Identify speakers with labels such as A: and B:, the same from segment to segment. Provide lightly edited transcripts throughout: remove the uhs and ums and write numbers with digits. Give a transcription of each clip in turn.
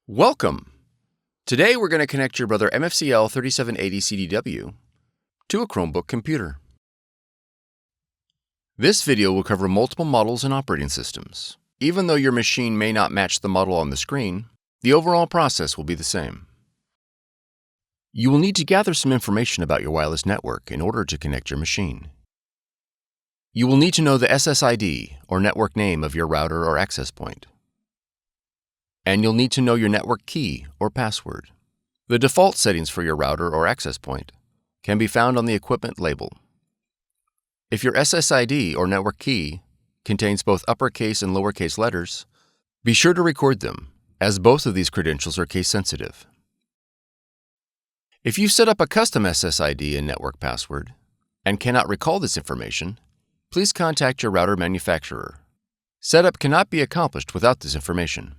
A: Welcome! Today we're going to connect your Brother MFCL3780CDW to a Chromebook computer. This video will cover multiple models and operating systems. Even though your machine may not match the model on the screen, the overall process will be the same. You will need to gather some information about your wireless network in order to connect your machine. You will need to know the SSID or network name of your router or access point. And you'll need to know your network key or password. The default settings for your router or access point can be found on the equipment label. If your SSID or network key contains both uppercase and lowercase letters, be sure to record them, as both of these credentials are case sensitive. If you've set up a custom SSID and network password and cannot recall this information, please contact your router manufacturer. Setup cannot be accomplished without this information.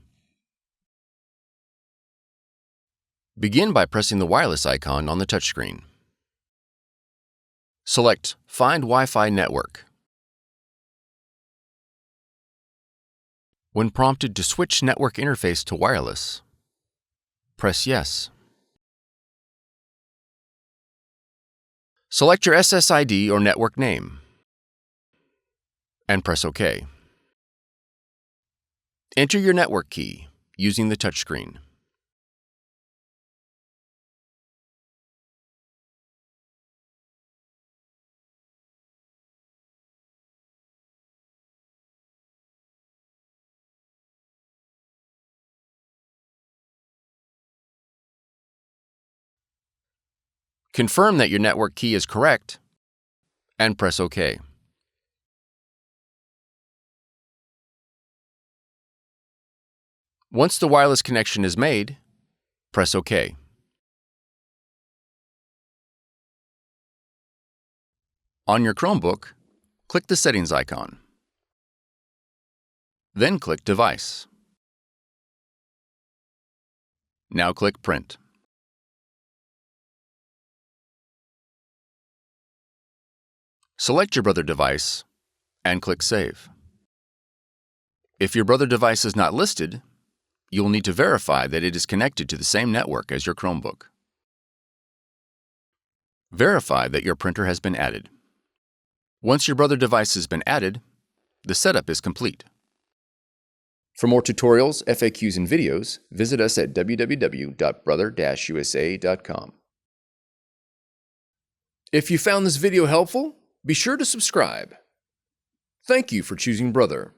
A: Begin by pressing the wireless icon on the touchscreen. Select Find Wi-Fi Network. When prompted to switch network interface to wireless, press Yes. Select your SSID or network name and press OK. Enter your network key using the touchscreen. Confirm that your network key is correct and press OK. Once the wireless connection is made, press OK. On your Chromebook, click the Settings icon. Then click Device. Now click Print. Select your Brother device and click Save. If your Brother device is not listed, you will need to verify that it is connected to the same network as your Chromebook. Verify that your printer has been added. Once your Brother device has been added, the setup is complete. For more tutorials, FAQs, and videos, visit us at www.brother-usa.com. If you found this video helpful, be sure to subscribe. Thank you for choosing Brother.